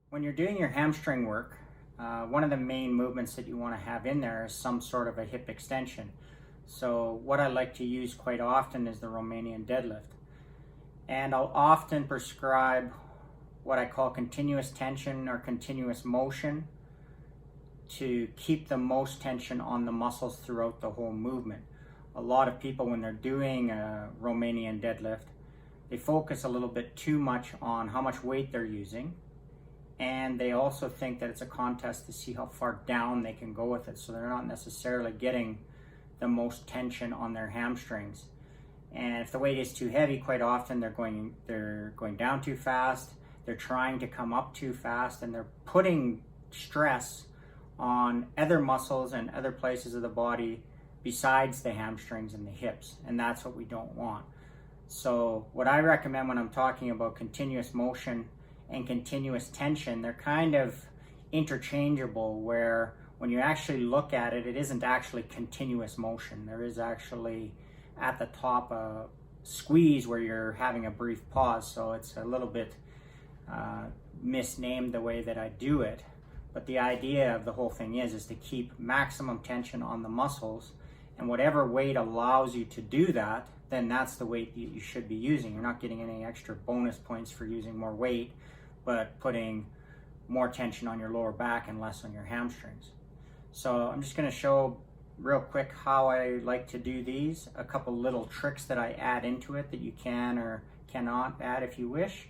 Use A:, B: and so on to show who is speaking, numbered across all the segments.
A: When you're doing your hamstring work, one of the main movements that you want to have in there is some sort of a hip extension. So what I like to use quite often is the Romanian deadlift. And I'll often prescribe what I call continuous tension or continuous motion to keep the most tension on the muscles throughout the whole movement. A lot of people, when they're doing a Romanian deadlift, they focus a little bit too much on how much weight they're using, and they also think that it's a contest to see how far down they can go with it, so they're not necessarily getting the most tension on their hamstrings. And if the weight is too heavy, quite often they're going down too fast, they're trying to come up too fast, and they're putting stress on other muscles and other places of the body besides the hamstrings and the hips, and that's what we don't want. So what I recommend when I'm talking about continuous motion and continuous tension, they're kind of interchangeable, where when you actually look at it, it isn't actually continuous motion. There is actually at the top a squeeze where you're having a brief pause, so it's a little bit misnamed the way that I do it. But the idea of the whole thing is to keep maximum tension on the muscles, and whatever weight allows you to do that, then that's the weight you should be using. You're not getting any extra bonus points for using more weight, but putting more tension on your lower back and less on your hamstrings. So I'm just going to show real quick how I like to do these, a couple little tricks that I add into it that you can or cannot add if you wish,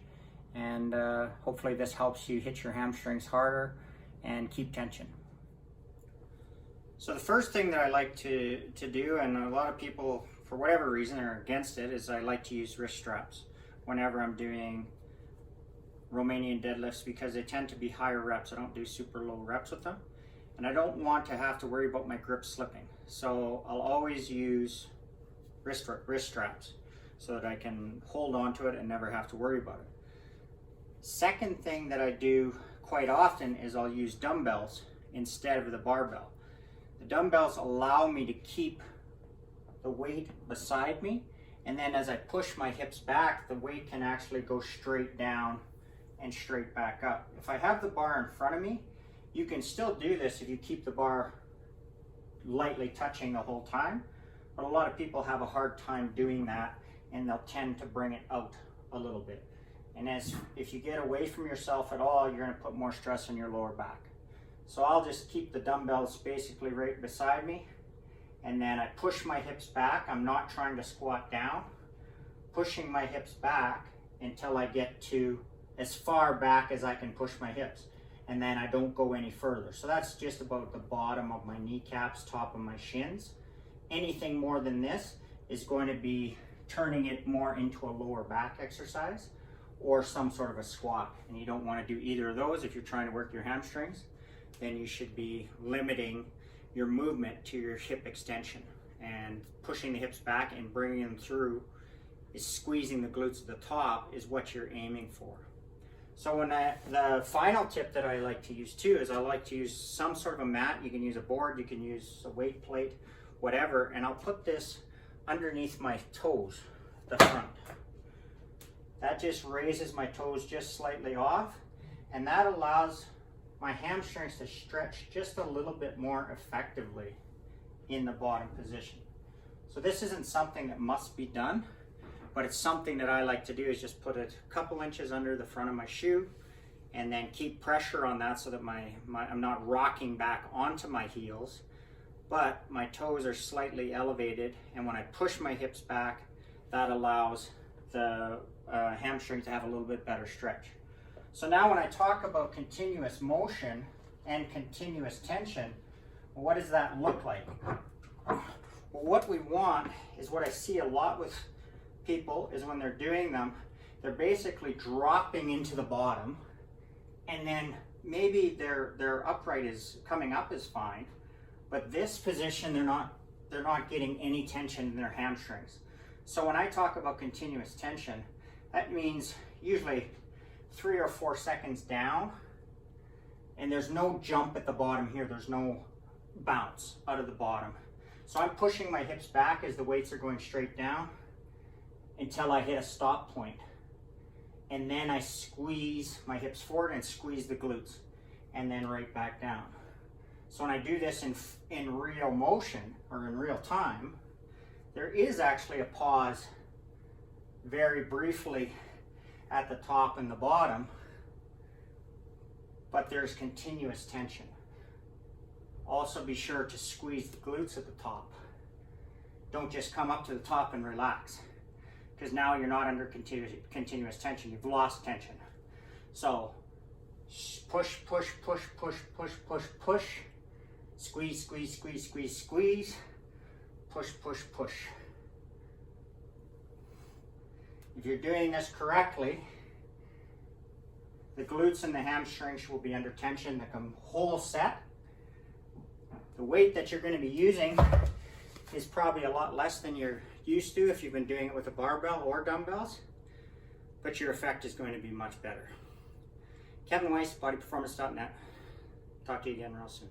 A: and hopefully this helps you hit your hamstrings harder and keep tension. So the first thing that I like to do, and a lot of people for whatever reason are against it, is I like to use wrist straps whenever I'm doing Romanian deadlifts, because they tend to be higher reps. I don't do super low reps with them, and I don't want to have to worry about my grip slipping. So I'll always use wrist straps so that I can hold on to it and never have to worry about it. Second thing that I do quite often is I'll use dumbbells instead of the barbell. The dumbbells allow me to keep the weight beside me, and then as I push my hips back, the weight can actually go straight down and straight back up. If I have the bar in front of me, you can still do this if you keep the bar lightly touching the whole time, but a lot of people have a hard time doing that, and they'll tend to bring it out a little bit. And if you get away from yourself at all, you're going to put more stress on your lower back. So I'll just keep the dumbbells basically right beside me, and then I push my hips back. I'm not trying to squat down, pushing my hips back until I get to as far back as I can push my hips, and then I don't go any further. So that's just about the bottom of my kneecaps, top of my shins. Anything more than this is going to be turning it more into a lower back exercise or some sort of a squat, and you don't want to do either of those. If you're trying to work your hamstrings, then you should be limiting your movement to your hip extension, and pushing the hips back and bringing them through is squeezing the glutes at the top is what you're aiming for. So when the final tip that I like to use too is I like to use some sort of a mat. You can use a board, you can use a weight plate, whatever, and I'll put this underneath my toes, the front. That just raises my toes just slightly off, and that allows my hamstrings to stretch just a little bit more effectively in the bottom position. So this isn't something that must be done, but it's something that I like to do, is just put a couple inches under the front of my shoe and then keep pressure on that so that I'm not rocking back onto my heels, but my toes are slightly elevated, and when I push my hips back, that allows the hamstring to have a little bit better stretch. So now when I talk about continuous motion and continuous tension, well, what does that look like? Well, what we want is, what I see a lot with people is when they're doing them, they're basically dropping into the bottom, and then maybe their upright is coming up is fine, but this position they're not getting any tension in their hamstrings. So when I talk about continuous tension, that means usually 3 or 4 seconds down, and there's no jump at the bottom here. There's no bounce out of the bottom. So I'm pushing my hips back as the weights are going straight down until I hit a stop point. and then I squeeze my hips forward and squeeze the glutes, and then right back down. So when I do this in real motion, or in real time, there is actually a pause very briefly at the top and the bottom, but there's continuous tension. Also be sure to squeeze the glutes at the top. Don't just come up to the top and relax, because now you're not under continuous tension. You've lost tension. So push, push, push, push, push, push, push. Squeeze, squeeze, squeeze, squeeze, squeeze. Push, push, push. If you're doing this correctly, the glutes and the hamstrings will be under tension the whole set. The weight that you're going to be using is probably a lot less than you're used to if you've been doing it with a barbell or dumbbells, but your effect is going to be much better. Kevin Weiss, bodyperformance.net. Talk to you again real soon.